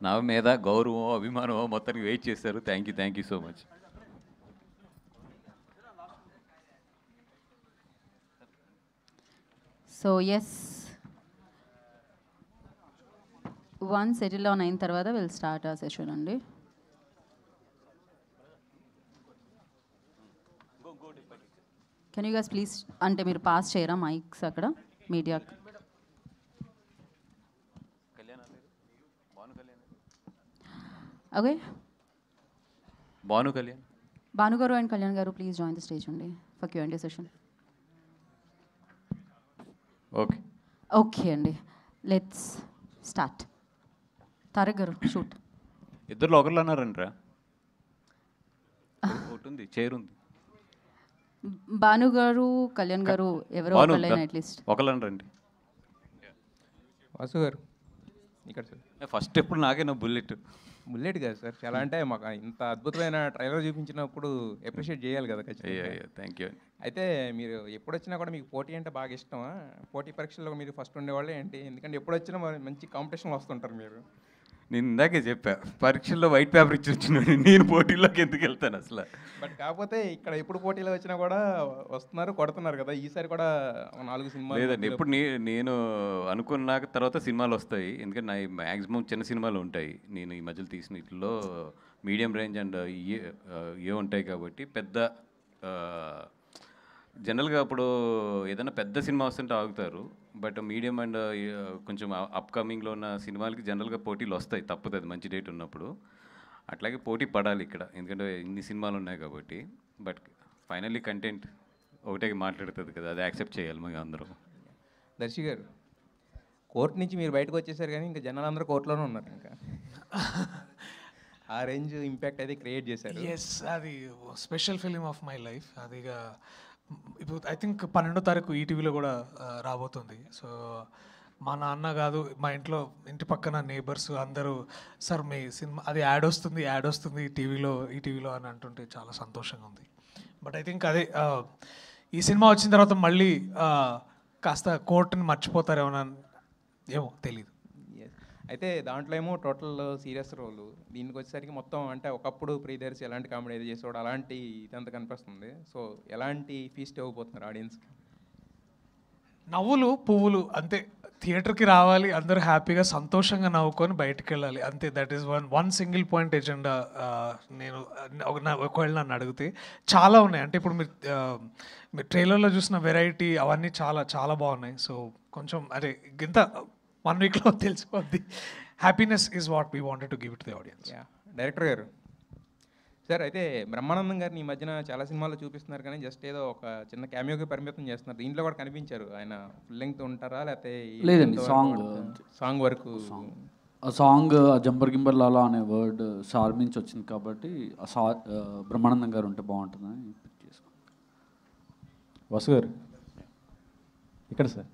నా మీద గౌరవం అభిమానం మొత్తానికి వెయిట్ చేశారు. Thank you so much. So yes, one settle down అయిన తర్వాత విల్ స్టార్ట్ ఆ సెషన్ అండి. కెన్ యూ గైస్ ప్లీజ్, అంటే మీరు పాస్ చేయరా మైక్స్ అక్కడ మీడియా? ఓకే, భాను గారు అండ్ కళ్యాణ్ గారు ప్లీజ్ జాయిన్ ద స్టేజ్ అండి ఫర్ Q&A సెషన్. ఓకే అండి, లెట్స్ స్టార్ట్. తారక్ గారు షూట్. ఇద్దరు ఒకళ్ళు అన్నారంట్రా, ఒకటి ఉంది, చైర్ ఉంది. భాను గారు కళ్యాణ్ గారు ఎవరో ఒకళ్ళైనా అట్లీస్ట్ ఒకళ్ళు రండి. వాసు గారు ఇక్కడ సార్. ఫస్ట్ ఎప్పుడు నాకేనా బుల్లెట్ కాదు సార్, చాలా అంటే మాకు ఇంత అద్భుతమైన ట్రైలర్ చూపించినప్పుడు అప్రిషియేట్ చేయాలి కదా ఖచ్చితంగా. Thank you. అయితే మీరు ఎప్పుడు వచ్చినా కూడా మీకు పోటీ అంటే బాగా ఇష్టమా? పోటీ పరీక్షల్లో మీరు ఫస్ట్ ఉండేవాళ్ళే ఏంటి? ఎందుకంటే ఎప్పుడు వచ్చినా మంచి కాంపిటీషన్లో వస్తుంటారు మీరు. నేను ఇందాకే చెప్పా, పరీక్షల్లో వైట్ పేపర్ ఇచ్చి వచ్చినాడు, నేను పోటీల్లోకి ఎందుకు వెళ్తాను అసలు. బట్ కాకపోతే ఇక్కడ ఎప్పుడు పోటీలో వచ్చినా కూడా వస్తున్నారు, కొడుతున్నారు కదా. ఈసారి కూడా 4 సినిమాలు లేదండి, ఎప్పుడు నేను అనుకున్న తర్వాత సినిమాలు వస్తాయి. ఎందుకంటే నా మ్యాక్సిమం చిన్న సినిమాలు ఉంటాయి. నేను ఈ మధ్యలో తీసిన వీటిల్లో మీడియం రేంజ్ అండ్ ఇవే ఉంటాయి కాబట్టి పెద్ద జనరల్గా అప్పుడు ఏదైనా పెద్ద సినిమా వస్తుంటే ఆగుతారు. బట్ మీడియం అండ్ కొంచెం అప్కమింగ్లో ఉన్న సినిమాలకి జనరల్గా పోటీలు వస్తాయి, తప్పదు, అది మంచి డేట్ ఉన్నప్పుడు. అట్లాగే పోటీ పడాలి ఇక్కడ, ఎందుకంటే ఇన్ని సినిమాలు ఉన్నాయి కాబట్టి. బట్ ఫైనల్లీ కంటెంట్ ఒకటే మాట్లాడుతుంది కదా, అది యాక్సెప్ట్ చేయాలి మేము అందరం. దర్శి గారు, కోర్టు నుంచి మీరు బయటకు వచ్చేసారు కానీ ఇంకా జనాలందరూ కోర్టులోనే ఉన్నారు. ఇంకా ఆ రేంజ్ ఇంపాక్ట్ అయితే క్రియేట్ చేశారు. ఎస్, అది special film of my life. అదిగా ఇప్పుడు ఐ థింక్ 12వ తారీఖు ఈటీవీలో కూడా రాబోతుంది. సో మా నాన్న కాదు, మా ఇంటి పక్కన నేబర్స్ అందరూ సార్ మీ సినిమా అది యాడ్ వస్తుంది ఈటీవీలో అని అంటుంటే చాలా సంతోషంగా ఉంది. బట్ ఐ థింక్ అదే ఈ సినిమా వచ్చిన తర్వాత మళ్ళీ కాస్త కోర్టుని మర్చిపోతారేమో, ఏమో తెలీదు. అయితే దాంట్లో ఏమో టోటల్ సీరియస్ రోల్, దీనికి వచ్చేసరికి మొత్తం అంటే ఒకప్పుడు ప్రియదర్శి ఎలాంటి కామెడీ అయితే చేసేవాడు అలాంటి ఇదంతా కనిపిస్తుంది. సో ఎలాంటి ఫీస్ట్ ఇవ్వబోతున్నారు ఆడియన్స్కి? నవ్వులు పువ్వులు అంతే. థియేటర్కి రావాలి, అందరూ హ్యాపీగా సంతోషంగా నవ్వుకొని బయటకు వెళ్ళాలి అంతే. That is one single point agenda. నేను ఒకవేళ నన్ను అడిగితే చాలా ఉన్నాయి. అంటే ఇప్పుడు మీరు ట్రైలర్లో చూసిన వెరైటీ అవన్నీ చాలా చాలా బాగున్నాయి. సో కొంచెం అదే ఇంత 1 వీక్లో తెలిసిపోద్ది. Happiness is what we wanted to give it to the audience. Director గారు సార్, అయితే బ్రహ్మానందం గారిని ఈ మధ్యన చాలా సినిమాల్లో చూపిస్తున్నారు కానీ జస్ట్ ఏదో ఒక చిన్న క్యామియోకి పరిమితం చేస్తున్నారు. దీంట్లో కూడా కనిపించారు. ఆయన ఫుల్ లెంగ్త్ ఉంటారా లేకపోతే లేదండి, సాంగ్ వరకు? సాంగ్ జంబర్ గింబర్ లాలా అనే వర్డ్ సార్ నుంచి వచ్చింది కాబట్టి బ్రహ్మానందం గారు ఉంటే బాగుంటుందని చేసుకో. వసు గారు ఇక్కడ సార్,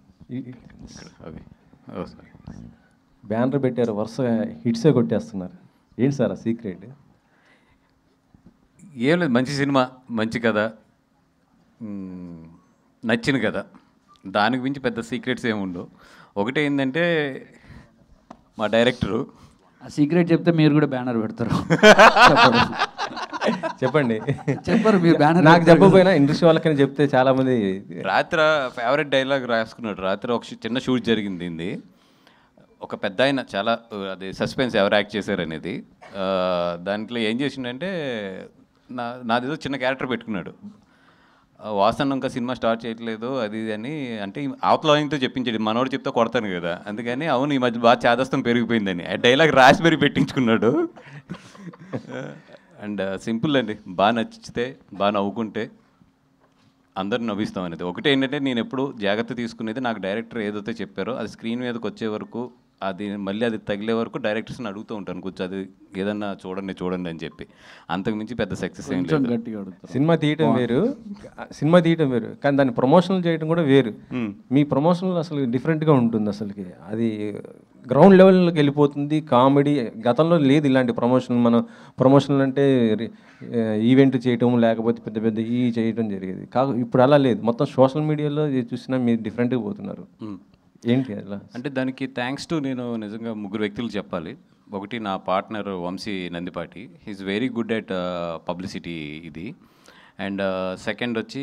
బ్యానర్ పెట్టారు, వరుసగా హిట్సే కొట్టేస్తున్నారు. ఏంటి సార్ ఆ సీక్రెట్? ఏం లేదు, మంచి సినిమా, మంచి కథ, నచ్చిన కథ, దానికి మించి పెద్ద సీక్రెట్స్ ఏమి ఉండవు. ఒకటి ఏంటంటే మా డైరెక్టరు ఆ సీక్రెట్ చెప్తే మీరు కూడా బ్యానర్ పెడతారు. చెప్పండి. చెప్పరు మీరు బ్యానర్, నాకు చెప్పకపోయినా ఇండస్ట్రీ వాళ్ళకని చెప్తే చాలామంది. రాత్రి ఫేవరెట్ డైలాగ్ రాసుకున్నాడు. రాత్రి ఒక చిన్న షూట్ జరిగింది. ఒక పెద్ద ఆయన చాలా అది సస్పెన్స్ ఎవరు యాక్ట్ చేశారు అనేది. దాంట్లో ఏం చేసిండంటే నాదేదో చిన్న క్యారెక్టర్ పెట్టుకున్నాడు. వాసన ఇంకా సినిమా స్టార్ట్ చేయట్లేదు అది అని అంటే అవతల ఆయనతో చెప్పించాడు. మనోడు చెప్తే కొడతాను కదా, అందుకని అవును ఈ మధ్య బాగా చాదస్తం పెరిగిపోయిందని ఆ డైలాగ్ రాసిబెరి పెట్టించుకున్నాడు. అండ్ సింపుల్ అండి, బాగా నచ్చితే బాగా నవ్వుకుంటే అందరు నవ్విస్తాం అనేది. ఒకటి ఏంటంటే నేను ఎప్పుడు జాగ్రత్త తీసుకునేది, నాకు డైరెక్టర్ ఏదైతే చెప్పారో అది స్క్రీన్ మీదకి వచ్చే వరకు, అది మళ్ళీ అది తగిలే వరకు డైరెక్టర్స్ని అడుగుతూ ఉంటాను, కూర్చో అది ఏదన్నా చూడండి అని చెప్పి. అంతకుమించి పెద్ద సక్సెస్ ఏం లేదు. సినిమా తీయటం వేరు కానీ దాన్ని ప్రమోషనల్ చేయడం కూడా వేరు. మీ ప్రమోషనల్ అసలు డిఫరెంట్గా ఉంటుంది. అసలుకి అది గ్రౌండ్ లెవెల్లోకి వెళ్ళిపోతుంది. కామెడీ గతంలో లేదు ఇలాంటి ప్రమోషనల్ అంటే ఈవెంట్ చేయటం లేకపోతే పెద్ద పెద్ద చేయటం జరిగేది. ఇప్పుడు అలా లేదు, మొత్తం సోషల్ మీడియాలో చూసినా మీరు డిఫరెంట్గా పోతున్నారు. ఏంటి అలా? అంటే దానికి థ్యాంక్స్ టు నేను నిజంగా ముగ్గురు వ్యక్తులు చెప్పాలి. ఒకటి నా partner Vamsi Nandipati, he's very good at publicity ఇది. అండ్ సెకండ్ వచ్చి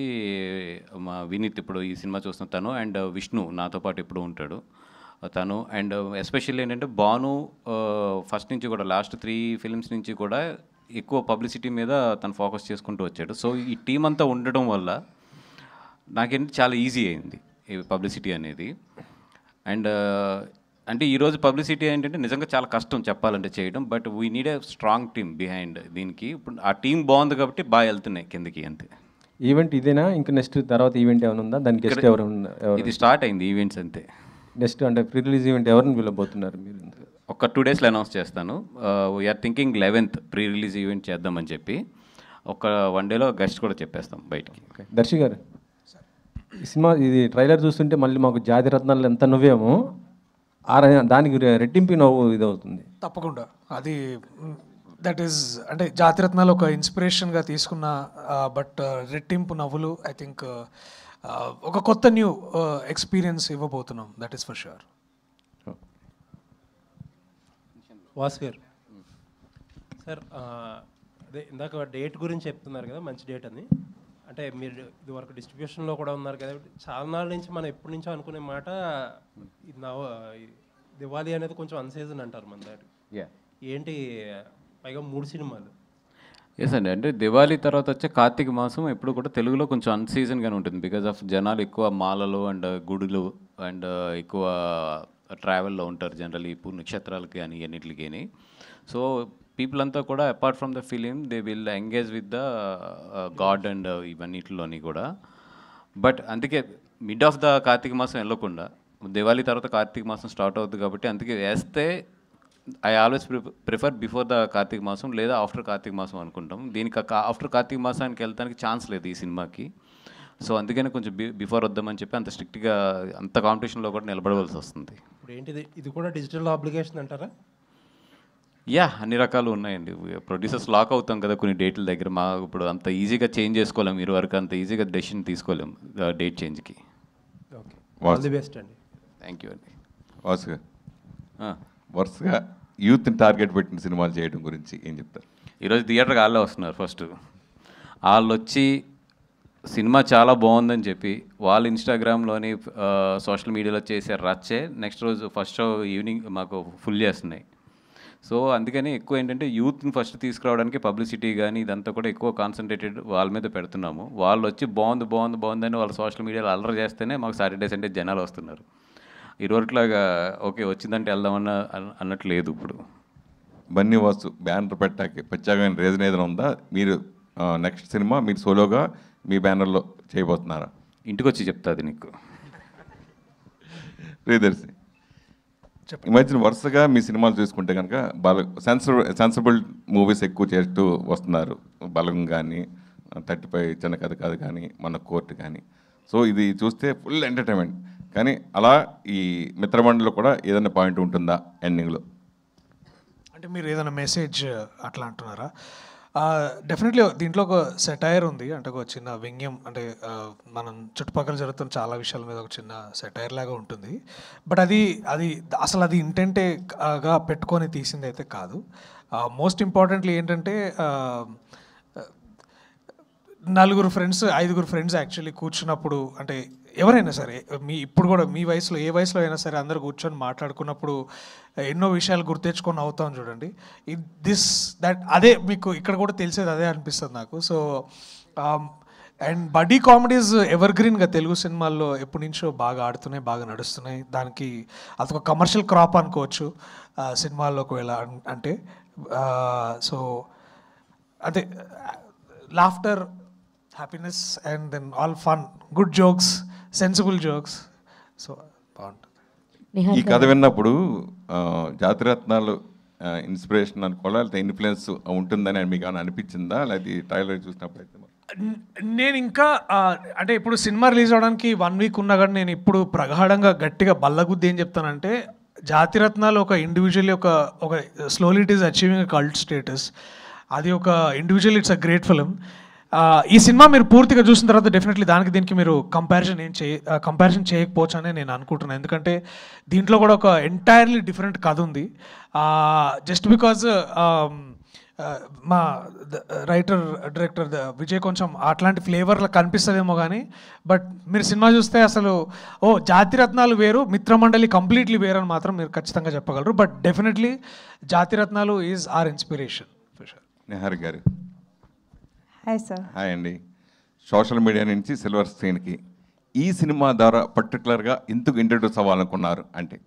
మా వినీత్, ఇప్పుడు ఈ సినిమా చూస్తున్న తను, అండ్ విష్ణు నాతో పాటు ఇప్పుడు ఉంటాడు తను. అండ్ ఎస్పెషల్లీ ఏంటంటే భాను ఫస్ట్ నుంచి కూడా లాస్ట్ 3 ఫిల్మ్స్ నుంచి కూడా ఎక్కువ పబ్లిసిటీ మీద తను ఫోకస్ చేసుకుంటూ వచ్చాడు. సో ఈ టీం అంతా ఉండడం వల్ల నాకేంటి చాలా ఈజీ అయింది ఈ పబ్లిసిటీ అనేది. అండ్ అంటే ఈరోజు పబ్లిసిటీ ఏంటంటే నిజంగా చాలా కష్టం చెప్పాలంటే చేయడం, but we need a strong team behind దీనికి. ఇప్పుడు ఆ టీం బాగుంది కాబట్టి బాగా వెళ్తున్నాయి కిందకి అంతే. ఈవెంట్ ఇదేనా? ఇంకా నెక్స్ట్ తర్వాత ఈవెంట్ ఏమైనా ఉందా? దానికి గెస్ట్ ఎవరు? ఇది స్టార్ట్ అయింది ఈవెంట్స్ అంతే. నెక్స్ట్ అంటే ప్రీ రిలీజ్ ఈవెంట్ ఎవరిని పిలవబోతున్నారు మీరు? ఒక 2 డేస్లో అనౌన్స్ చేస్తాను. We're thinking 11th pre release event చేద్దామని చెప్పి. ఒక 1 డేలో గెస్ట్ కూడా చెప్పేస్తాం బయటికి. దర్శి గారు, ఈ సినిమా ఇది ట్రైలర్ చూస్తుంటే మళ్ళీ మాకు జాతి రత్నాలు ఎంత నవ్వేమో దానికి రెట్టింపు నవ్వు ఇది అవుతుంది. తప్పకుండా అది దట్ ఈస్ అంటే జాతిరత్నాలు ఒక ఇన్స్పిరేషన్గా తీసుకున్న బట్ రెట్టింపు నవ్వులు ఐ థింక్ ఒక కొత్త న్యూ ఎక్స్పీరియన్స్ ఇవ్వబోతున్నాం, that is for sure. Vasu గారు సార్, అదే ఇందాక డేట్ గురించి చెప్తున్నారు కదా, మంచి డేట్ అని. అంటే మీరు ఇది వరకు డిస్ట్రిబ్యూషన్లో కూడా ఉన్నారు కదా, చాలా నాళ్ళ నుంచి మనం ఎప్పటి నుంచో అనుకునే మాట దివాళీ అనేది కొంచెం అన్సీజన్ అంటారు మన దాటి. ఏంటి పైగా 3 సినిమాలు. ఎస్ అండి, అంటే దివాళీ తర్వాత వచ్చే కార్తీక మాసం ఎప్పుడు కూడా తెలుగులో కొంచెం అన్సీజన్గానే ఉంటుంది. బికాజ్ ఆఫ్ జనాలు ఎక్కువ మాలలు అండ్ గుడులు అండ్ ఎక్కువ ట్రావెల్లో ఉంటారు జనరల్లీ, ఇప్పుడు నక్షత్రాలకి కానీ అన్నిటికి కానీ. సో పీపుల్ అంతా కూడా apart from the film they will engage with the god and ఇవన్నిటిలోని కూడా. బట్ అందుకే మిడ్ ఆఫ్ ద కార్తీక మాసం వెళ్ళకుండా దివాళీ తర్వాత కార్తీక మాసం స్టార్ట్ అవుతుంది కాబట్టి అందుకే వేస్తే I always prefer before the Karthika masam లేదా ఆఫ్టర్ కార్తీక మాసం అనుకుంటాం. దీనికి ఆఫ్టర్ కార్తీక మాసానికి వెళ్తానికి ఛాన్స్ లేదు ఈ సినిమాకి. సో అందుకని కొంచెం బిఫోర్ వద్దామని చెప్పి అంత స్ట్రిక్ట్గా అంత కాంపిటీషన్లో కూడా నిలబడవలసి వస్తుంది. ఇప్పుడు ఏంటిది, ఇది కూడా డిజిటల్ అప్లికేషన్ అంటారా? యా, అన్ని రకాలు ఉన్నాయండి. ప్రొడ్యూసర్స్ లాక్ అవుతాం కదా కొన్ని డేట్ల దగ్గర. మా ఇప్పుడు అంత ఈజీగా చేంజ్ చేసుకోలేము, మీరు వరకు అంత ఈజీగా డెసిషన్ తీసుకోలేము డేట్ చేంజ్కి. ఓకే, ఆల్ ది బెస్ట్ అండి. థ్యాంక్ యూ అండి. వాసుగా, వరుసగా యూత్ని టార్గెట్ పెట్టిన సినిమాలు చేయడం గురించి ఏం చెప్తారు? ఈరోజు థియేటర్కి వాళ్ళే వస్తున్నారు. ఫస్ట్ వాళ్ళు వచ్చి సినిమా చాలా బాగుందని చెప్పి వాళ్ళు ఇన్స్టాగ్రామ్లోని సోషల్ మీడియాలో చేసే రచ్చే నెక్స్ట్ రోజు ఫస్ట్ షో ఈవినింగ్ మాకు ఫుల్ చేస్తున్నాయి. సో అందుకని ఎక్కువ ఏంటంటే యూత్ని ఫస్ట్ తీసుకురావడానికి పబ్లిసిటీ కానీ ఇదంతా కూడా ఎక్కువ కాన్సన్ట్రేటెడ్ వాళ్ళ మీద పెడుతున్నాము. వాళ్ళు వచ్చి బాగుంది బాగుంది బాగుందని వాళ్ళు సోషల్ మీడియాలో అల్లరి చేస్తేనే మాకు సాటర్డే సండే జనాలు వస్తున్నారు. ఇరువరకులాగా ఓకే వచ్చిందంటే వెళ్దామన్న అన్నట్టు లేదు. ఇప్పుడు బన్నీ వాసు బ్యానర్ పెట్టాకి ప్రత్యేకమైన రీజన్ ఏదైనా ఉందా? మీరు నెక్స్ట్ సినిమా మీరు సోలోగా మీ బ్యానర్లో చేయబోతున్నారా? ఇంటికి వచ్చి చెప్తాది నీకు. ప్రియదర్శి, ఈ మధ్యన వరుసగా మీ సినిమాలు చూసుకుంటే కనుక సెన్సిబుల్ మూవీస్ ఎక్కువ చేస్తూ వస్తున్నారు. బలం కానీ 35 చిన్న కథ కాదు కానీ మన కోర్టు కానీ. సో ఇది చూస్తే ఫుల్ ఎంటర్టైన్మెంట్. కానీ అలా ఈ మిత్రమండలిలో కూడా ఏదైనా పాయింట్ ఉంటుందా ఎండింగ్లో? అంటే మీరు ఏదైనా మెసేజ్ అట్లా అంటున్నారా? డెఫినెట్లీ దీంట్లో ఒక సెటైర్ ఉంది, అంటే ఒక చిన్న వ్యంగ్యం, అంటే మనం చుట్టుపక్కల జరుగుతున్న చాలా విషయాల మీద ఒక చిన్న సెటైర్ లాగా ఉంటుంది. బట్ అది అసలు అది ఇంటెంటేగా పెట్టుకొని తీసింది అయితే కాదు. మోస్ట్ ఇంపార్టెంట్లీ ఏంటంటే 4 ఫ్రెండ్స్ 5 ఫ్రెండ్స్ యాక్చువల్లీ కూర్చున్నప్పుడు, అంటే ఎవరైనా సరే ఇప్పుడు కూడా మీ వయసులో ఏ వయసులో అయినా సరే అందరూ కూర్చొని మాట్లాడుకున్నప్పుడు ఎన్నో విషయాలు గుర్తెచ్చుకొని అవుతాం చూడండి. అదే మీకు ఇక్కడ కూడా తెలిసేది అదే అనిపిస్తుంది నాకు. సో అండ్ బడ్డీ కామెడీస్ ఎవర్ గ్రీన్గా తెలుగు సినిమాల్లో ఎప్పటి నుంచో బాగా ఆడుతున్నాయి, బాగా నడుస్తున్నాయి. దానికి అదొక కమర్షియల్ క్రాప్ అనుకోవచ్చు సినిమాల్లోకి అంటే. సో అంటే laughter, happiness and then all fun, good jokes, sensible jokes. So బాగుంటుంది. ఈ కథ విన్నప్పుడు జాతిరత్నాలు ఇన్స్పిరేషన్ అనుకోవాలా లేకపోతే ఇన్ఫ్లుయెన్స్ ఉంటుందని మీకు అనిపించిందా? లేదా ట్రైలర్ చూసినప్పుడు అయితే నేను ఇంకా అంటే ఇప్పుడు సినిమా రిలీజ్ అవడానికి 1 వీక్ ఉన్నా కానీ నేను ఇప్పుడు ప్రగాఢంగా గట్టిగా బల్లగుద్ది ఏం చెప్తానంటే, జాతిరత్నాలు ఒక ఇండివిజువల్లీ ఒక slowly it is achieving a cult status. అది ఒక individual it's a great film. ఈ సినిమా మీరు పూర్తిగా చూసిన తర్వాత డెఫినెట్లీ దానికి దీనికి మీరు కంపారిజన్ చేయకపోవచ్చు అని నేను అనుకుంటున్నాను. ఎందుకంటే దీంట్లో కూడా ఒక ఎంటైర్లీ డిఫరెంట్ కథ ఉంది. జస్ట్ బికాజ్ మా రైటర్ డైరెక్టర్ విజయ్ కొంచెం అట్లాంటి ఫ్లేవర్లో కనిపిస్తుందేమో కానీ, బట్ మీరు సినిమా చూస్తే అసలు జాతిరత్నాలు వేరు, మిత్రమండలి కంప్లీట్లీ వేరు అని మాత్రం మీరు ఖచ్చితంగా చెప్పగలరు. But definitely Jathi Ratnalu is our inspiration for sure. Niharika garu hi sir. Hi అండి. సోషల్ మీడియా నుంచి సిల్వర్ స్క్రీన్కి ఈ సినిమా ద్వారా పర్టికులర్గా ఎందుకు ఇంట్రడ్యూస్ అవ్వాలనుకున్నారు అంటే?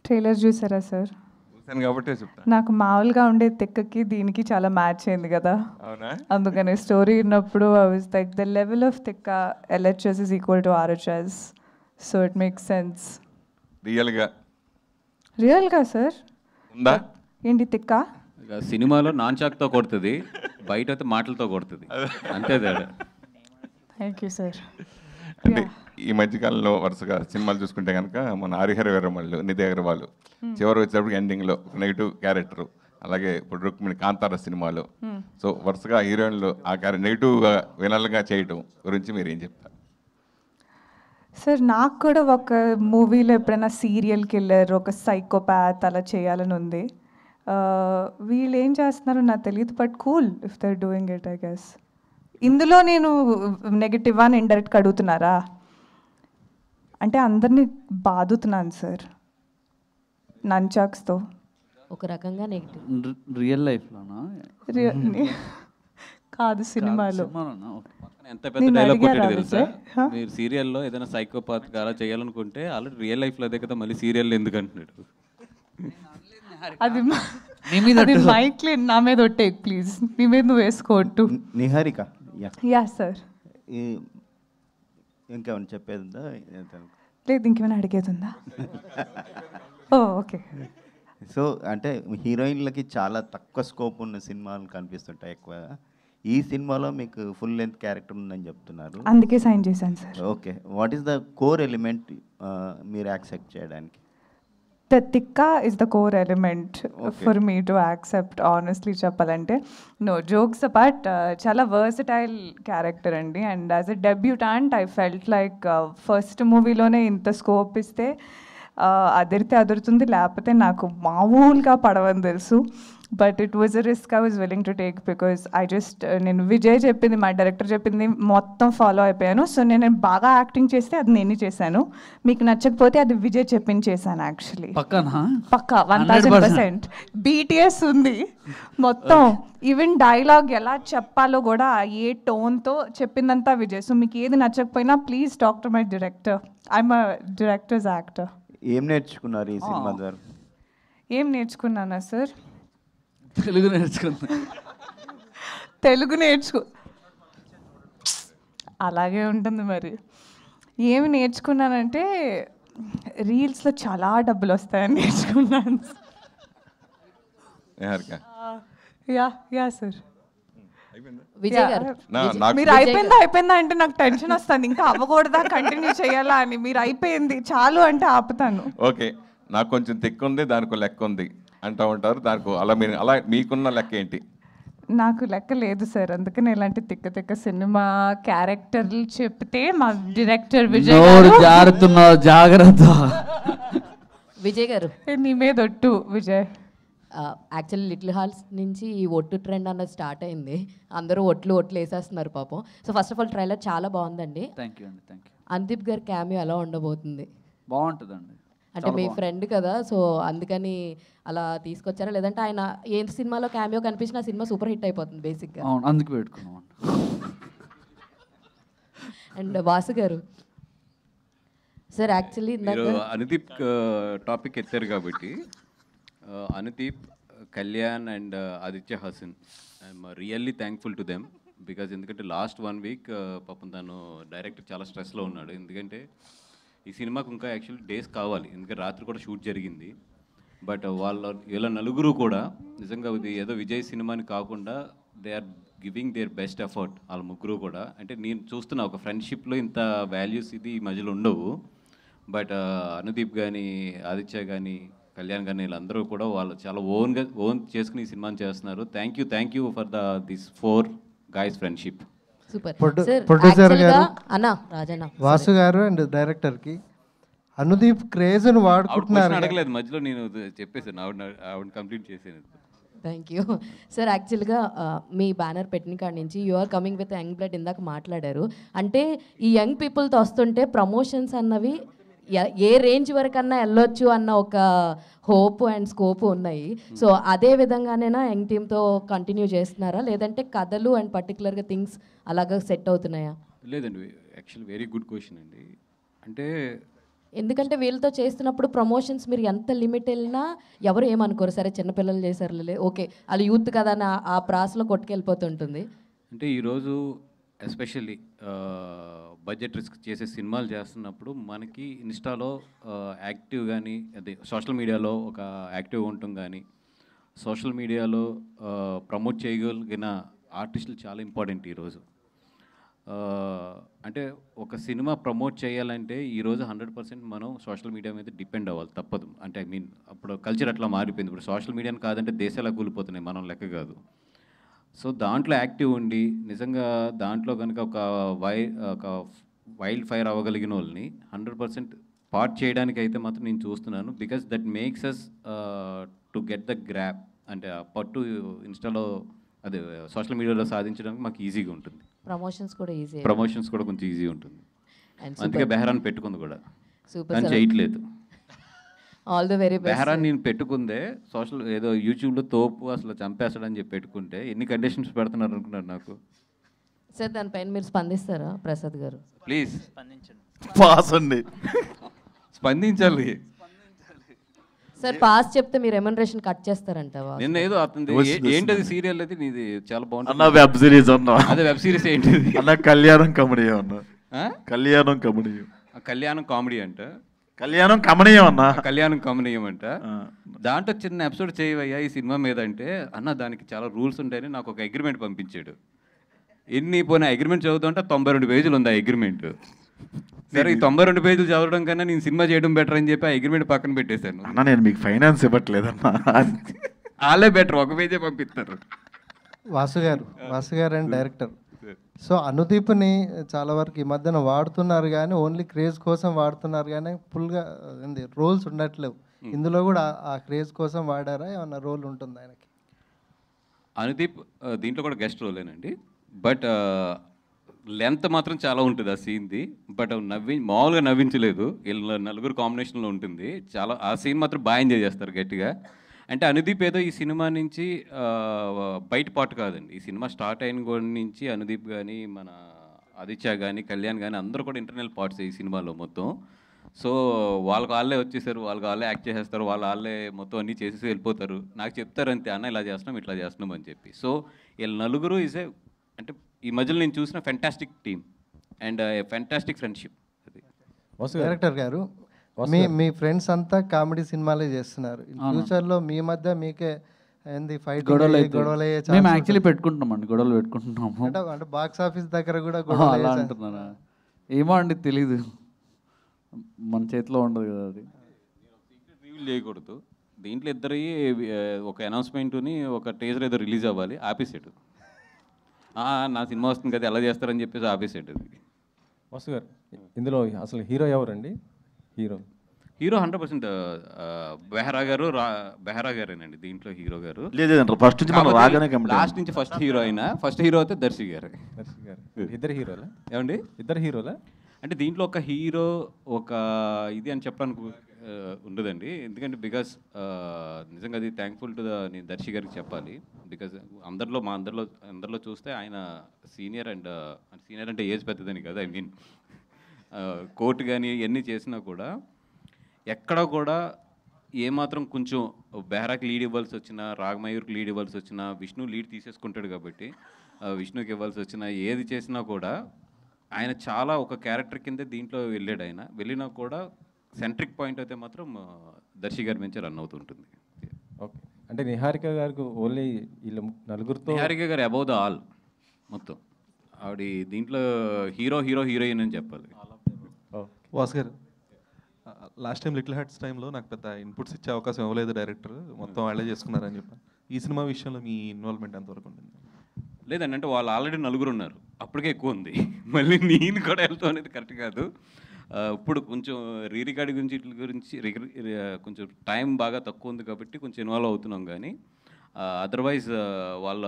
ట్రైలర్ చూసారా సార్? చూశాను కాబట్టే చెప్తాను. నాకు మామూలుగా ఉండే తిక్కకి దీనికి చాలా మ్యాచ్ అయింది కదా, అవునా? అందుకని స్టోరీ విన్నప్పుడు I was like the level of తిక్క LHS is equal to RHS, so it makes sense. రియల్గా సార్ ఉందా ఏంటి తిక్క? సినిమాలో నాన్ చాక్తో కొడుతుంది, బయట అయితే మాటలతో కొడుతుంది, అంతే తేడా. Thank you sir. అంటే ఈ మధ్యకాలంలో వరుసగా సినిమాలు చూసుకుంటే కనుక మన హరిహర వీరమల్లు, నిధి అగర్వాల్ చివరి వచ్చేటప్పుడు ఎండింగ్లో నెగిటివ్ క్యారెక్టర్, అలాగే ఇప్పుడు రుక్మిణి కాంతార సినిమాలో, సో వరుసగా హీరోయిన్లు ఆ నెగిటివ్గా వినల్గా చేయటం గురించి మీరు ఏం చెప్తారు? సార్ నాకు కూడా ఒక మూవీలో ఎప్పుడైనా సీరియల్ కిల్లర్, ఒక సైకోపాత్ అలా చేయాలని ఉంది. వీళ్ళు ఏం చేస్తున్నారో నాకు తెలియదు, but cool if they're doing it I guess. ఇందులో నేను నెగిటివ్ అని ఇండైరెక్ట్గా అడుగుతున్నారా అంటే అందరినీ బాదుతున్నాను సార్ నంచాక్స్తో. ఒక రకంగా నెగిటివ్ రియల్ లైఫ్లోనా కాదు సినిమాలో. ఎంత పెద్ద డైలాగ్ కొట్టాడు తెలుసా? మీరు సీరియల్లో ఏదైనా సైకోపాత్ అలా చేయాలనుకుంటే ఆల్రెడీ రియల్ లైఫ్లో అదే కదా, మళ్ళీ సీరియల్లో ఎందుకు అంటున్నాడు? అది మైక్ నా మీద ఒట్టే ప్లీజ్, నీ మీద నువ్వు వేసుకోవట్టు. Niharika yeah sir. ఇంకేమైనా చెప్పేదా? లేదు ఇంకేమైనా అడిగేది ఉందా? ఓకే. సో అంటే హీరోయిన్లకి చాలా తక్కువ స్కోప్ ఉన్న సినిమాలు కనిపిస్తుంటాయి ఎక్కువగా. ఈ సినిమాలో మీకు ఫుల్ లెంత్ క్యారెక్టర్ ఉందని చెప్తున్నారు, అందుకే సైన్ చేశాను sir. Okay, what is the core element మీరు యాక్సెప్ట్ చేయడానికి? The tikka is the core element for me to accept, honestly చెప్పాలంటే. No, jokes apart, చాలా versatile character అండి. And as a debutante I felt like first మూవీలోనే ఇంత scope ఇస్తే అదిరితే అదురుతుంది, లేకపోతే నాకు మామూలుగా పడవని తెలుసు. But it was a risk I was willing to take because నేను విజయ్ చెప్పింది, మా డైరెక్టర్ చెప్పింది మొత్తం ఫాలో అయిపోయాను. సో నేను బాగా యాక్టింగ్ చేస్తే అది నేను చేశాను, మీకు నచ్చకపోతే అది విజయ్ చెప్పింది చేశాను. యాక్చువల్లీ పక్కా 1000% BTS ఉంది మొత్తం. ఈవెన్ డైలాగ్ ఎలా చెప్పాలో కూడా ఏ టోన్తో చెప్పిందంతా విజయ్. సో మీకు ఏది నచ్చకపోయినా please talk to my director, I'm a directors actor. ఏం నేర్చుకున్నారు ఈ సినిమా ద్వారా? ఏం నేర్చుకున్నానా సార్? తెలుగు నేర్చుకో అలాగే ఉంటుంది మరి. ఏమి నేర్చుకున్నానంటే రీల్స్లో చాలా డబ్బులు వస్తాయని నేర్చుకున్నాను. Yeah sir. విజయ్ గారు మీరు అయిపోయిందా అంటే నాకు టెన్షన్ వస్తుంది, ఇంకా అవ్వకూడదా కంటిన్యూ చేయాలా అని. మీరు అయిపోయింది చాలు అంటే ఆపుతాను. ఓకే, నాకు కొంచెం తెక్కు ఉంది, దానికి లెక్క ఉంది అంటూ ఉంటారు. దానికి అలా మీకున్న లెక్క ఏంటి? నాకు లెక్క లేదు సార్, అందుకని ఇలాంటి తిక్క సినిమా క్యారెక్టర్లు చెప్తే మా డైరెక్టర్ జాగ్రత్త. విజయ్ గారు నీ మీద ఒట్టు విజయ్. యాక్చువల్లీ లిటిల్ హార్ట్స్ నుంచి ఈ ఒట్టు ట్రెండ్ అన్నది స్టార్ట్ అయింది, అందరూ ఒట్లు వేసేస్తున్నారు పాపం. So first of all trailer చాలా బాగుందండి. థ్యాంక్ యూ అండి, థ్యాంక్ యూ. అందీప్ గారి క్యామియో ఎలా ఉండబోతుంది? బాగుంటుందండి, అంటే మీ ఫ్రెండ్ కదా, సో అందుకని అలా తీసుకొచ్చారా, లేదంటే ఆయన ఏ సినిమాలో క్యామియో కనిపించిన ఆ సినిమా సూపర్ హిట్ అయిపోతుంది బేసిక్గా? అవును, అందుకు పెట్టుకున్నాం. అండ్ వాసు గారు సార్, యాక్చువల్లీ మీరు అనుదీప్ టాపిక్ ఎత్తారు కాబట్టి, Anudeep, Kalyan and Aditya Haasan, I'm really thankful to them. Because ఎందుకంటే లాస్ట్ 1 వీక్ పాపం తను డైరెక్టర్ చాలా స్ట్రెస్లో ఉన్నాడు. ఎందుకంటే ఈ సినిమాకు ఇంకా యాక్చువల్లీ డేస్ కావాలి, ఎందుకంటే రాత్రి కూడా షూట్ జరిగింది. బట్ వీళ్ళ నలుగురు కూడా నిజంగా ఇది ఏదో విజయ్ సినిమాని కాకుండా they are giving their best effort. వాళ్ళ ముగ్గురు కూడా, అంటే నేను చూస్తున్నా ఒక ఫ్రెండ్షిప్లో ఇంత వాల్యూస్ ఇది ఈ మధ్యలో ఉండవు. బట్ అనుదీప్ కానీ, ఆదిత్య కానీ, కళ్యాణ్ కానీ వీళ్ళందరూ కూడా వాళ్ళు చాలా ఓన్ చేసుకుని ఈ సినిమాని చేస్తున్నారు. Thank you for this 4 guys friendship. Super ప్రొడ్యూ- సార్ ప్రొడ్యూసర్ యాక్చువల్గా గారు, అన్న రాజన్న వాసు గారు అండ్ డైరెక్టర్కి అనుదీప్ క్రేజ్ను వాడుకుంటున్నారు. అడగలేదు మధ్యలో, నేను చెప్పేసాను, ఆవిడ కంప్లీట్ చేసాను. Thank you sir. యాక్చువల్గా మీ బ్యానర్ పెట్టిన కాడి నుంచి you are coming with young blood ఇందాక మాట్లాడారు. అంటే ఈ యంగ్ పీపుల్తో వస్తుంటే ప్రమోషన్స్ అన్నవి ఏ రేంజ్ వరకన్నా వెళ్ళొచ్చు అన్న ఒక హోప్ అండ్ స్కోప్ ఉన్నాయి. సో అదే విధంగానేనా యంగ్ టీమ్తో కంటిన్యూ చేస్తున్నారా, లేదంటే కథలు అండ్ పర్టికులర్గా థింగ్స్ అలాగా సెట్ అవుతున్నాయా? లేదండి, యాక్చువల్లీ వెరీ గుడ్ క్వశ్చన్ అండి. అంటే ఎందుకంటే వీళ్ళతో చేస్తున్నప్పుడు ప్రమోషన్స్ మీరు ఎంత లిమిట్ వెళ్ళినా ఎవరు ఏమనుకోరు, సరే చిన్నపిల్లలు చేశారులే, ఓకే వాళ్ళు యూత్ కదా అని ఆ ప్రాసలో కొట్టుకెళ్ళిపోతుంటుంది. అంటే ఈరోజు ఎస్పెషల్లీ బడ్జెట్ రిస్క్ చేసే సినిమాలు చేస్తున్నప్పుడు మనకి ఇన్స్టాలో యాక్టివ్ కానీ, అదే సోషల్ మీడియాలో ఒక యాక్టివ్ ఉండటం కానీ, సోషల్ మీడియాలో ప్రమోట్ చేయగలిగిన ఆర్టిస్టులు చాలా ఇంపార్టెంట్ ఈరోజు. అంటే ఒక సినిమా ప్రమోట్ చేయాలంటే ఈరోజు 100% మనం సోషల్ మీడియా మీద డిపెండ్ అవ్వాలి, తప్పదు. అంటే ఐ మీన్ అప్పుడు కల్చర్ అట్లా మారిపోయింది. ఇప్పుడు సోషల్ మీడియాని కాదంటే దేశాలు కూలిపోతున్నాయి, మనం లెక్క కాదు. సో దాంట్లో యాక్టివ్ ఉండి నిజంగా దాంట్లో కనుక ఒక వైల్డ్ ఫైర్ అవ్వగలిగిన వాళ్ళని 100% పార్ట్ చేయడానికి అయితే మాత్రం నేను చూస్తున్నాను. Because that makes us to get the grasp, అంటే ఆ పట్టు ఇన్స్టాలో అదే సోషల్ మీడియాలో సాధించడానికి మాకు ఈజీగా ఉంటుంది. ప్రమోషన్స్ కూడా ఈజీ, ప్రమోషన్స్ కూడా కొంచెం ఈజీ ఉంటుంది. అందుకే బెహరాన్ పెట్టుకుంది కూడా, సూపర్ కానీ చేయట్లేదు. All the very best. బెహరాన్ నేను పెట్టుకుందే సోషల్ ఏదో యూట్యూబ్లో తోపు అసలు చంపేస్తాడని చెప్పి పెట్టుకుంటే ఎన్ని కండిషన్స్ పెడుతున్నారు అనుకున్నారు నాకు. సార్ దానిపైన మీరు స్పందిస్తారా ప్రసాద్ గారు? ప్లీజ్ పాస్ అండి, స్పందించాలి. సార్ పాస్ చెప్తే మీరు రెమ్యునరేషన్ కట్ చేస్తారంట. నిన్న ఏదో అతను ఏంటది సీరియల్ అది నీది చాలా బాగుంటుంది అన్న, వెబ్ సిరీస్ అన్నా. అదే వెబ్ సిరీస్ ఏంటిది అన్న? కళ్యాణం కమనీయం అన్న. కళ్యాణం కమనీయం. కళ్యాణం కామెడీ అంట, కళ్యాణం కమనీయం అన్న. కళ్యాణం కమనీయం అంట. దాంట్లో చిన్న ఎపిసోడ్ చేయవయ్యా ఈ సినిమా మీద అంటే, అన్న దానికి చాలా రూల్స్ ఉంటాయని నాకు ఒక అగ్రిమెంట్ పంపించాడు. ఎన్ని పోయిన అగ్రిమెంట్ చదువుతుంటే 92 పేజీలు ఉంది ఆ అగ్రిమెంట్. సరే ఈ 92 పేజీలు చదవడం కన్నా నేను సినిమా చేయడం బెటర్ అని చెప్పి ఆ అగ్రిమెంట్ పక్కన పెట్టేశాను. అన్న నేను మీకు ఫైనాన్స్ ఇవ్వట్లేదన్నా, వాళ్ళే బెటర్, ఒక పేజే పంపిస్తారు. వాసు గారు అండ్ డైరెక్టర్. సో అనుదీప్ని చాలా వరకు ఈ మధ్యన వాడుతున్నారు కానీ ఓన్లీ క్రేజ్ కోసం వాడుతున్నారు కానీ ఫుల్గా రోల్స్ ఉండట్లేవు. ఇందులో కూడా ఆ క్రేజ్ కోసం వాడారా, ఏమన్నా రోల్ ఉంటుంది ఆయనకి? అనుదీప్ దీంట్లో కూడా గెస్ట్ రోలేనండి, బట్ లెంత్ మాత్రం చాలా ఉంటుంది ఆ సీన్ది. బట్ మామూలుగా నవ్వించలేదు, వీళ్ళ నలుగురు కాంబినేషన్లో ఉంటుంది. చాలా ఆ సీన్ మాత్రం బాగా ఎంజాయ్ చేస్తారు గట్టిగా. అంటే అనుదీప్ ఏదో ఈ సినిమా నుంచి బయట పాటు కాదండి. ఈ సినిమా స్టార్ట్ అయిన కూడా నుంచి అనుదీప్ కానీ, మన ఆదిత్య కానీ, కళ్యాణ్ కానీ అందరూ కూడా ఇంటర్నల్ పార్ట్స్ ఈ సినిమాలో మొత్తం. సో వాళ్ళకి వాళ్ళే వచ్చేసారు, వాళ్ళకి వాళ్ళే యాక్ట్ చేసేస్తారు, వాళ్ళే మొత్తం అన్నీ చేసేసి వెళ్ళిపోతారు. నాకు చెప్తారు అంతే, అన్న ఇలా చేస్తున్నాం ఇట్లా చేస్తున్నాం అని చెప్పి. సో వీళ్ళ నలుగురు ఈజ్ ఏ, అంటే ఈ మధ్యలో నేను చూసిన fantastic team and fantastic friendship. Director గారు, మీ ఫ్రెండ్స్ అంతా కామెడీ సినిమాలే చేస్తున్నారు. ఫ్యూచర్లో మీ మధ్య మీకే ఏంది ఫైట్ గొడవలు అయ్యే మేము యాక్చువల్లీ పెట్టుకుంటున్నామండి, గొడవలు పెట్టుకుంటున్నాము. అంటే బాక్స్ ఆఫీస్ దగ్గర కూడా అలా అంటున్నారా? ఏమో అండి, తెలీదు, మన చేతిలో ఉండదు కదా అది. రివీల్ చేయకూడదు దీంట్లో. ఇద్దరు ఒక అనౌన్స్మెంట్ని ఒక టీజర్ ఏదో రిలీజ్ అవ్వాలి, ఆపేసాడు. నా సినిమా వస్తుంది కదా ఎలా చేస్తారని చెప్పేసి ఆపేసాడు అది. వాసు గారు, ఇందులో అసలు హీరో ఎవరండి? హీరో 100% బెహరా గారేనండి దీంట్లో హీరో గారు. లేదంటే ఫస్ట్ నుంచి మనం రాగానే లాస్ట్ నుంచి ఫస్ట్ హీరో అయినా, ఫస్ట్ హీరో అయితే దర్శి గారు. ఇద్దరు హీరోలా? ఏమండి ఇద్దరు హీరోలా? అంటే దీంట్లో ఒక హీరో ఒక ఇది అని చెప్పడానికి ఉండదండి. ఎందుకంటే బికాస్ నిజంగా అది థ్యాంక్ఫుల్ టు నేను దర్శి గారికి చెప్పాలి. బికాజ్ అందరిలో చూస్తే ఆయన సీనియర్ అంటే ఏజ్ పెద్దదని కదా, ఐ మీన్ కోర్టు కానీ ఇవన్నీ చేసినా కూడా ఎక్కడ కూడా ఏమాత్రం కొంచెం బెహరాకి లీడ్ ఇవ్వాల్సి వచ్చినా, రాగమయూర్కి లీడ్ ఇవ్వాల్సి వచ్చినా, విష్ణు లీడ్ తీసేసుకుంటాడు కాబట్టి విష్ణుకి ఇవ్వాల్సి వచ్చినా, ఏది చేసినా కూడా ఆయన చాలా ఒక క్యారెక్టర్ కింద దీంట్లో వెళ్ళాడు. ఆయన వెళ్ళినా కూడా సెంట్రిక్ పాయింట్ అయితే మాత్రం దర్శి గారి నుంచి రన్ అవుతుంటుంది. ఓకే, అంటే నిహారిక గారికి ఓన్లీ వీళ్ళ నలుగురితో, నిహారిక గారు అబౌవ్ ద ఆల్ మొత్తం. ఆవిడ దీంట్లో హీరోయిన్ అని చెప్పాలి. వాసు గారు, లాస్ట్ టైం లిటిల్ హార్ట్స్ టైంలో నాకు పెద్ద ఇన్పుట్స్ ఇచ్చే అవకాశం ఇవ్వలేదు డైరెక్టర్, మొత్తం వాళ్ళే చేసుకున్నారని చెప్పాను. ఈ సినిమా విషయంలో మీ ఇన్వాల్వ్మెంట్ ఎంతవరకు ఉంటుంది? లేదండి, అంటే వాళ్ళు ఆల్రెడీ నలుగురు ఉన్నారు, అప్పటికే ఎక్కువ ఉంది. మళ్ళీ నేను కూడా వెళ్తాం అనేది కరెక్ట్ కాదు. ఇప్పుడు కొంచెం రికార్డ్ గురించి వీటి గురించి కొంచెం టైం బాగా తక్కువ ఉంది కాబట్టి కొంచెం ఇన్వాల్వ్ అవుతున్నాం. కానీ అదర్వైజ్ వాళ్ళ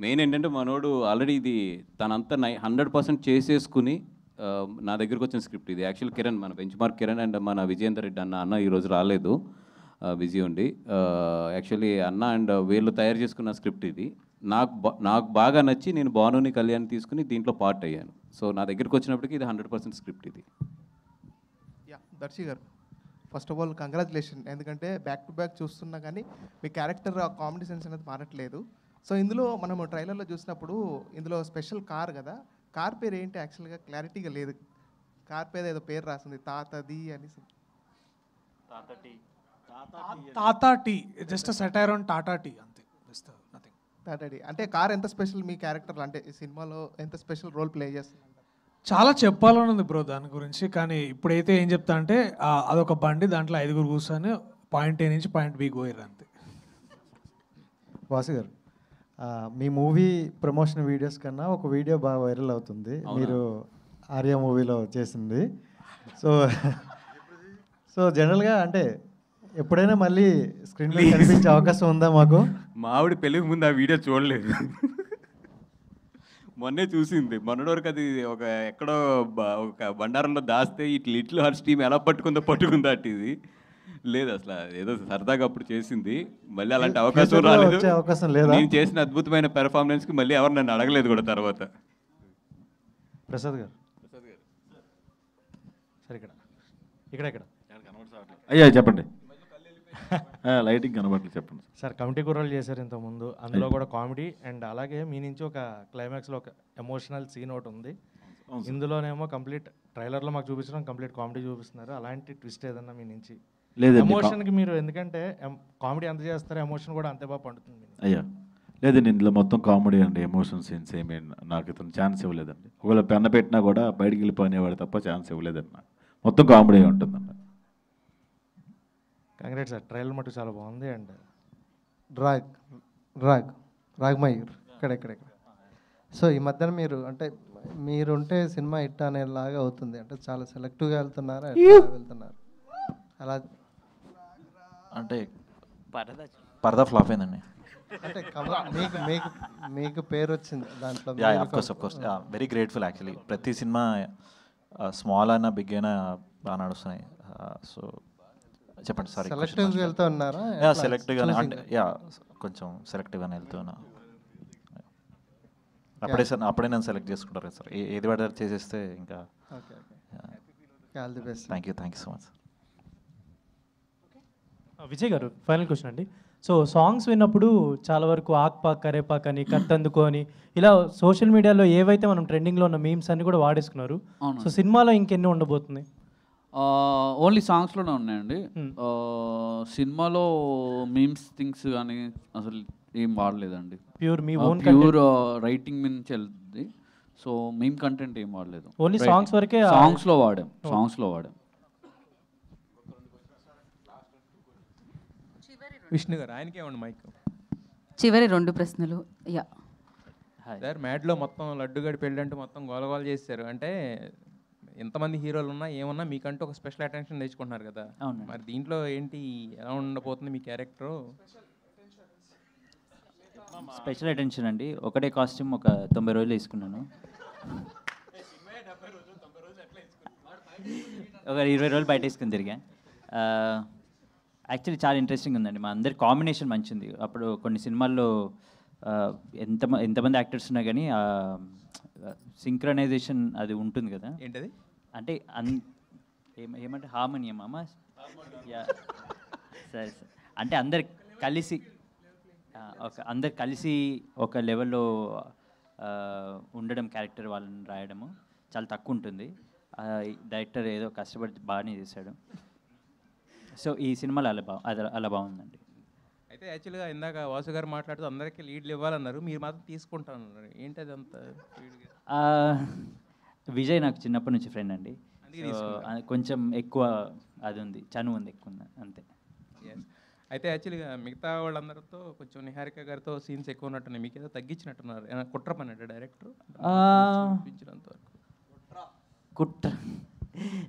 మెయిన్ ఏంటంటే మనోడు ఆల్రెడీ ఇది తనంతా 100% చేసేసుకుని నా దగ్గరకు వచ్చిన స్క్రిప్ట్ ఇది. యాక్చువల్ కిరణ్, మన బెంచ్ మార్క్ కిరణ్ అండ్ మన విజయేందర్ రెడ్డి అన్న ఈరోజు రాలేదు, బిజీ ఉండి. యాక్చువల్లీ అన్న అండ్ వీళ్ళు తయారు చేసుకున్న స్క్రిప్ట్ ఇది. నాకు బాగా నచ్చి నేను భానుని కళ్యాణ్ తీసుకుని దీంట్లో పార్ట్ అయ్యాను. సో నా దగ్గరికి వచ్చినప్పటికీ ఇది 100% స్క్రిప్ట్ ఇది. దర్శి గారు, ఫస్ట్ ఆఫ్ ఆల్ కంగ్రాచులేషన్. ఎందుకంటే బ్యాక్ టు బ్యాక్ చూస్తున్నా కానీ మీ క్యారెక్టర్ కామెడీ సెన్స్ అనేది మారట్లేదు. సో ఇందులో మనము ట్రైలర్లో చూసినప్పుడు ఇందులో స్పెషల్ కార్ కదా, కార్ పేరు ఏంటి యాక్చువల్గా క్లారిటీగా లేదు. కార్ పేరు ఏదో పేరు రాసింది, తాతది అని. Tata tea, just satire on Tata tea అంతే, జస్ట్ నథింగ్. టాటా టీ అంటే కార్ ఎంత స్పెషల్ మీ క్యారెక్టర్, అంటే ఈ సినిమాలో ఎంత స్పెషల్ రోల్ ప్లే చేస్తుంది? చాలా చెప్పాలని ఉంది బ్రో దాని గురించి, కానీ ఇప్పుడైతే ఏం చెప్తా అంటే అదొక బండి, దాంట్లో 5 కూర్చొని పాయింట్ A నుంచి పాయింట్ B పోయారు అంతే. వాసు గారు, మీ మూవీ ప్రమోషన్ వీడియోస్ కన్నా ఒక వీడియో బాగా వైరల్ అవుతుంది, మీరు ఆర్య మూవీలో చేసింది. సో జనరల్గా అంటే ఎప్పుడైనా మళ్ళీ స్క్రీన్ మీద కనిపించే అవకాశం ఉందా మాకు? మా ఆవిడ పెళ్ళికి ముందు ఆ వీడియో చూడలేదు, మొన్నే చూసింది. మొన్నటి వరకు అది ఒక ఎక్కడో ఒక బండారంలో దాస్తే ఇట్లా లిటిల్ హార్ట్స్ టీమ్ ఎలా పట్టుకుందా అటు ఇది లేదు, అసలు ఏదో సరదాగా అప్పుడు చేసింది. మళ్ళీ అలాంటి అవకాశం రాలేదు. నేను చేసిన అద్భుతమైన పెర్ఫార్మెన్స్కి మళ్ళీ ఎవరు నన్ను అడగలేదు కూడా తర్వాత. ప్రసాద్ గారు సార్, ఇక్కడ అయ్యా చెప్పండి. లైటింగ్ కనబడలేదు, చెప్పండి సార్. కమిటీ కుర్రాలు చేశారు ఇంతకుముందు, అందులో కూడా కామెడీ అండ్ అలాగే మీ నుంచి ఒక క్లైమాక్స్లో ఒక ఎమోషనల్ సీన్ ఒకటి ఉంది. ఇందులోనేమో కంప్లీట్ ట్రైలర్లో మాకు చూపించడం కంప్లీట్ కామెడీ చూపిస్తున్నారు. అలాంటి ట్విస్ట్ ఏదన్నా మీ నుంచి? ఎమోషన్కి మీరు ఎందుకంటే కామెడీ ఎంత చేస్తారో ఎమోషన్ కూడా అంతే బాగా పండుతుంది. అయ్యా లేదండి, ఇందులో మొత్తం కామెడీ అండి, ఎమోషన్ సీన్స్ ఏమీ నాకు ఇతను ఛాన్స్ ఇవ్వలేదండి. ఒకవేళ పెన్న పెట్టినా కూడా బయటికి వెళ్ళిపోయినవాడు తప్ప ఛాన్స్ ఇవ్వలేదండి. మొత్తం కామెడీ ఉంటుందండి. కంగ్రాట్ సార్, ట్రైలర్ మటుకు చాలా బాగుంది. అండ్ రాగ్మయూర్ ఇక్కడ. సో ఈ మధ్యన మీరు అంటే మీరుంటే సినిమా హిట్ అనేలాగా అవుతుంది, అంటే చాలా సెలెక్టివ్గా వెళ్తున్నారా, వెళ్తున్నారు అలా? అంటే పరదా ఫ్లాప్ అయిందండి. అంటే మీకు పేరు వచ్చింది దాంట్లో. Of course very grateful actually. ప్రతి సినిమా స్మాల్ అయినా బిగ్ అయినా బాగా నడుస్తున్నాయి. సో చెప్పండి. సారీ, సెలెక్టివ్గా వెళ్తూ ఉన్నారా? సెలెక్టివ్గానే అంటే కొంచెం సెలెక్టివ్గానే వెళ్తున్నా. అప్పుడే నన్ను సెలెక్ట్ చేసుకుంటారు కదా సార్, ఏది పడారు చేసేస్తే ఇంకా. All the best. Thank you so much. Vijay గారు, ఫైనల్ క్వశ్చన్ అండి. సో సాంగ్స్ విన్నప్పుడు చాలా వరకు ఆక్పాక్ కరేపాక్ అని కత్తందుకు అని ఇలా సోషల్ మీడియాలో ఏవైతే మనం ట్రెండింగ్లో ఉన్న మీమ్స్ అన్ని కూడా వాడేసుకున్నారు. సో సినిమాలో ఇంకెన్ని ఉండబోతున్నాయి? ఓన్లీ సాంగ్స్లోనే ఉన్నాయండి. సినిమాలో మీమ్స్ థింగ్స్ కానీ అసలు ఏం వాడలేదండి. ప్యూర్ రైటింగ్ నుంచి వెళ్తుంది. సో మీమ్ కంటెంట్ ఏం వాడలేదు. ఓన్లీ సాంగ్స్ వరకే. సాంగ్స్లో వాడాం. విష్ణు గారు, ఆయనకే ఇవ్వండి మైక్. చివరి 2 ప్రశ్నలు. సార్, మ్యాడ్లో మొత్తం లడ్డుగడి పెళ్ళి అంటే మొత్తం గోలగోల చేశారు. అంటే ఎంతమంది హీరోలు ఉన్నా ఏమన్నా మీకంటూ ఒక స్పెషల్ అటెన్షన్ తెచ్చుకుంటున్నారు కదా, మరి దీంట్లో ఏంటి, ఎలా ఉండబోతుంది మీ క్యారెక్టరు? స్పెషల్ అటెన్షన్ అండి. ఒకటే కాస్ట్యూమ్ ఒక 90 రోజులు వేసుకున్నాను. ఒక 20 రోజులు బయట వేసుకుని తిరిగా. యాక్చువల్లీ చాలా ఇంట్రెస్టింగ్ ఉందండి. మా అందరి కాంబినేషన్ మంచిది. అప్పుడు కొన్ని సినిమాల్లో ఎంతమంది యాక్టర్స్ ఉన్నా కానీ సింక్రనైజేషన్ అది ఉంటుంది కదా. ఏంటది అంటే ఏమంటే హార్మోనియం అమ్మా. సరే సార్, అంటే అందరు కలిసి ఒక లెవెల్లో ఉండడం, క్యారెక్టర్ వాళ్ళని రాయడము చాలా తక్కువ ఉంటుంది. డైరెక్టర్ ఏదో కష్టపడి బాగానే చేశాడు. సో ఈ సినిమాలో అలా బాగుందండి. అయితే యాక్చువల్గా ఇందాక వాసు గారు మాట్లాడుతూ అందరికీ లీడ్లు ఇవ్వాలన్నారు, మీరు మాత్రం తీసుకుంటాను. ఏంటి అదంతా? విజయ్ నాకు చిన్నప్పటి నుంచి ఫ్రెండ్ అండి. కొంచెం ఎక్కువ అది ఉంది, చనువు ఉంది ఎక్కువ అంతే. అయితే యాక్చువల్గా మిగతా వాళ్ళందరితో కొంచెం నిహారిక గారితో సీన్స్ ఎక్కువ ఉన్నట్టున్నాయి, మీకు ఏదో తగ్గించినట్టున్నారు. ఏమైనా కుట్ర పన్నాడు డైరెక్టర్ చూపించినంత వరకు? కుట్ర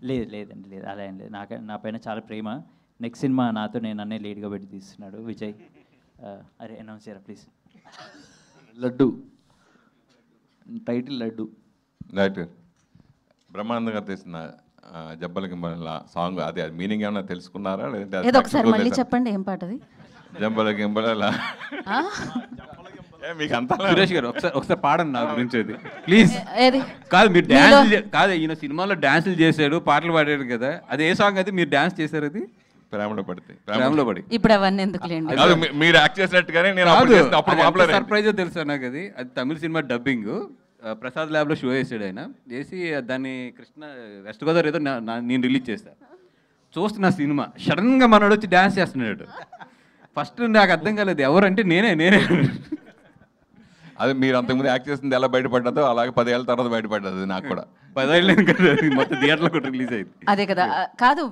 లేదండి, లేదు, అలా ఏం లేదు. నా పైన చాలా ప్రేమ. నెక్స్ట్ సినిమా నాతో నేను అన్నే లేట్గా పెట్టి తీస్తున్నాడు విజయ్. అరే అనౌన్స్ చేయరా please. Laddu title laddu. Director Brahmanandam గారు తీసిన జబ్బల గింబల సాంగ్ అది మీనింగ్ ఏమైనా తెలుసుకున్నారా? ఏదో ఒకసారి మళ్ళీ చెప్పండి, ఏం పాట అది? జబ్బల గింబల మీకు అంతా సురేష్ గారు ఒకసారి పాడండి నా గురించి అది ప్లీజ్. ఏది? కాదు మీరు డ్యాన్స్ కాదు, ఈయన సినిమాలో డ్యాన్సులు చేశాడు, పాటలు పాడాడు కదా, అది ఏ సాంగ్? అది మీరు డ్యాన్స్ చేశారు? అది ప్రేమలో పడితే ప్రేమలో పడి. ఇప్పుడు అవన్నీ ఎందుకులేండి, మీరు యాక్ట్ చేసినట్టుగానే నేను సర్ప్రైజ్ తెలుసా నాకు. అది తమిళ సినిమా డబ్బింగ్ ప్రసాద్ ల్యాబ్లో షో చేసాడు ఆయన, చేసి దాన్ని కృష్ణ వెస్ట్ గోదావరి ఏదో నేను రిలీజ్ చేస్తాను. చూస్తున్నా సినిమా, సడన్గా మనోడు వచ్చి డ్యాన్స్ చేస్తున్నాడు. ఫస్ట్ నాకు అర్థం కాలేదు ఎవరంటే నేనే. అది మీరు అంతకుముందు యాక్ట్ చేసింది ఎలా బయటపడ్డదో అలాగే 10 ఏళ్ళ తర్వాత బయటపడ్డది నాకు కూడా. 10 ఏళ్ళు మొత్తం థియేటర్లో కూడా రిలీజ్ అయింది. అదే కదా. కాదు,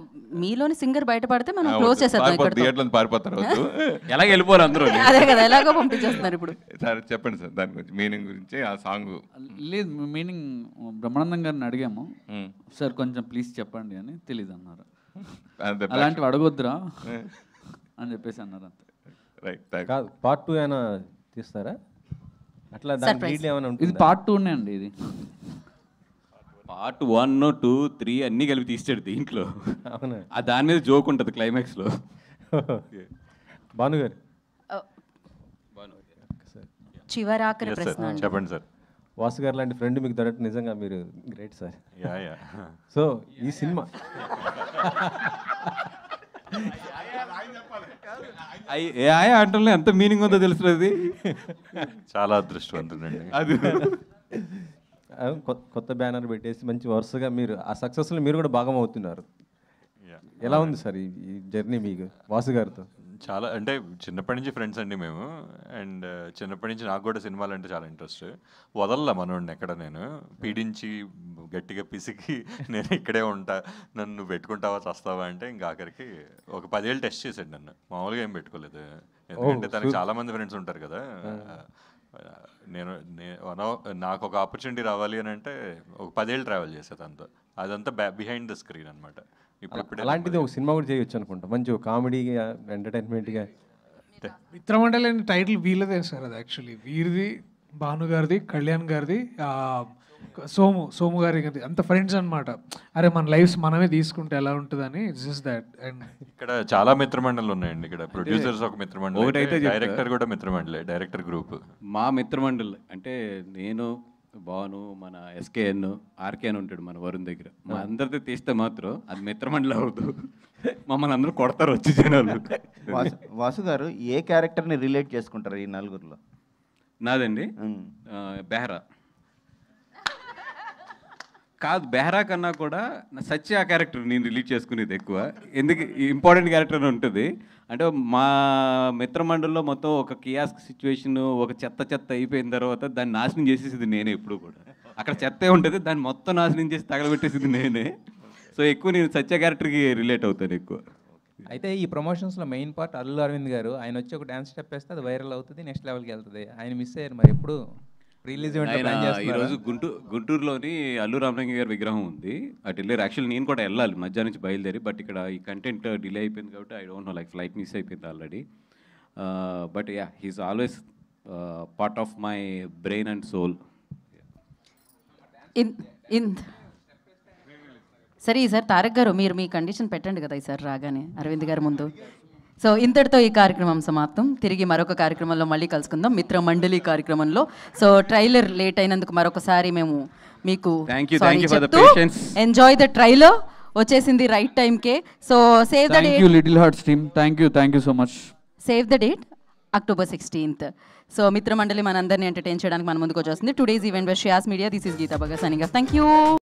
మీలోని సింగర్ బయటపడితే మనం క్లోజ్ చేసేద్దాం. థియేటర్లో పారిపోతారు ఎలాగ వెళ్ళిపోరు అందరూ. అదే కదా, ఎలాగో పంపించేస్తున్నారు ఇప్పుడు. సరే చెప్పండి సార్ దాని గురించి, మీనింగ్ గురించి. ఆ సాంగ్ లేదు, మీనింగ్ బ్రహ్మానందం గారిని అడిగాము, సార్ కొంచెం ప్లీజ్ చెప్పండి అని. తెలీదు అన్నారు. అలాంటివి అడగొద్దురా అని చెప్పేసి అన్నారు అంతే. రైట్. కాదు, పార్ట్ 2 ఏమైనా తీస్తారా? అట్లా దాని లీడ్ ఏమైనా ఉంటుంది? ఇది పార్ట్ 2 అండి. ఇది పార్ట్ 1, 2, 3 అన్నీ కలిపి తీస్తాడు దీంట్లో. అవునా? దాని మీద జోక్ ఉంటుంది క్లైమాక్స్లో. భానుగారు చివరాఖరి ప్రశ్న చెప్పండి సార్. వాసు గారు లాంటి ఫ్రెండ్ మీకు దొరకడం నిజంగా మీరు గ్రేట్ సార్. సో ఈ సినిమా అంటే ఎంత మీనింగ్ ఉందో తెలుస్తుంది. చాలా అదృష్టవంతుడండి అది. కొత్త బ్యానర్ పెట్టేసి మంచి వరుసగా మీరు ఆ సక్సెస్లో మీరు కూడా భాగం అవుతున్నారు. ఎలా ఉంది సార్ ఈ జర్నీ మీకు వాసు గారితో? చాలా అంటే చిన్నప్పటి నుంచి ఫ్రెండ్స్ అండి మేము. అండ్ చిన్నప్పటి నుంచి నాకు కూడా సినిమాలు అంటే చాలా ఇంట్రెస్ట్. వదల్లా మనోడిని ఎక్కడ నేను పీడించి గట్టిగా పిసికి నేను ఇక్కడే ఉంటా, నన్ను పెట్టుకుంటావా చస్తావా అంటే ఇంకా ఆఖరికి ఒక 10 ఏళ్ళు టెస్ట్ చేశాడు నన్ను. మామూలుగా ఏం పెట్టుకోలేదు, ఎందుకంటే తనకి చాలా మంది ఫ్రెండ్స్ ఉంటారు కదా. నాకు ఒక ఆపర్చునిటీ రావాలి అని అంటే ఒక 10 ఏళ్ళు ట్రావెల్ చేసే తనతో. అదంతా బిహైండ్ ద స్క్రీన్ అనమాట. అలాంటిది ఒక సినిమా కూడా చేయొచ్చు అనుకుంటా, మంచి కామెడీగా ఎంటర్టైన్మెంట్గా. మిత్రమండలి అనే టైటిల్ వీళ్ళదే సార్. అది యాక్చువల్లీ వీరిది, భాను గారిది, కళ్యాణ్ గారిది, సోము గారి అంత ఫ్రెండ్స్ అనమాట. అరే మన లైఫ్స్ మనమే తీసుకుంటే ఎలా ఉంటుందని. Just that. అండ్ ఇక్కడ చాలా మిత్రమండలి ఉన్నాయండి. ఇక్కడ ప్రొడ్యూసర్స్ ఒక మిత్రమండలి, డైరెక్టర్ కూడా మిత్రమండలి, డైరెక్టర్ గ్రూప్. మా మిత్రమండలి అంటే నేను, భాను, మన ఎస్కేఎన్, ఆర్కేఎన్ ఉంటాడు మన వరుణ్ దగ్గర. మా అందరితో తీస్తే మాత్రం అది మిత్రమండలి అవుతూ మమ్మల్ని అందరూ కొడతారు వచ్చి జనాలు. వాసు గారు ఏ క్యారెక్టర్ని రిలేట్ చేసుకుంటారు ఈ నలుగురిలో? నాదండి బెహ్రా. కాదు, బెహ్రా కన్నా కూడా సత్య ఆ క్యారెక్టర్ నేను రిలీజ్ చేసుకునేది ఎక్కువ. ఎందుకు ఇంపార్టెంట్ క్యారెక్టర్ అని ఉంటుంది అంటే, మా మిత్రమండలిలో మొత్తం ఒక కియాస్క్ సిచ్యువేషన్, ఒక చెత్త అయిపోయిన తర్వాత దాన్ని నాశనం చేసేసింది నేనే. ఎప్పుడు కూడా అక్కడ చెత్తే ఉంటుంది, దాన్ని మొత్తం నాశనం చేసి తగలబెట్టేసింది నేనే. సో ఎక్కువ నేను సత్య క్యారెక్టర్కి రిలేట్ అవుతాను ఎక్కువ. అయితే ఈ ప్రమోషన్స్లో మెయిన్ పార్ట్ అల్లు అరవింద్ గారు. ఆయన వచ్చి ఒక డాన్స్ స్టెప్ వేస్తే అది వైరల్ అవుతుంది, నెక్స్ట్ లెవెల్కి వెళ్తుంది. ఆయన మిస్ అయ్యారు. మరి ఎప్పుడు రిలీజ్ ఈరోజు గుంటూరులోని అల్లు రామలింగ గారి విగ్రహం ఉంది, అటు వెళ్ళారు. యాక్చువల్లీ నేను కూడా వెళ్ళాలి మధ్యాహ్నం నుంచి బయలుదేరి, బట్ ఇక్కడ ఈ కంటెంట్ డిలే అయిపోయింది కాబట్టి I don't know, like flight miss అయిపోయింది already. But yeah, he's always part of my brain and soul. సరే ఈసారి తారక్ గారు మీరు మీ కండిషన్ పెట్టండి కదా ఈసారి రాగానే అరవింద్ గారి ముందు. సో ఇంతటితో ఈ కార్యక్రమం సమాప్తం. తిరిగి మరొక కార్యక్రమంలో మళ్ళీ కలుసుకుందాం, మిత్ర మండలి కార్యక్రమంలో. సో ట్రైలర్ లేట్ అయినందుకు మరొకసారి మేము మీకు ఎంజాయ్ ద ట్రైలర్. వచ్చేసింది రైట్ టైంకే. So save the date, little hearts team. Thank you so much. Save the date October 16th. So Mithra Mandali మనందరినీ ఎంటర్టైన్ చేయడానికి మన ముందుకు వచ్చేస్తుంది. Today's event by Shreyas media. This is Geetha Bhagat signing off. Thank you.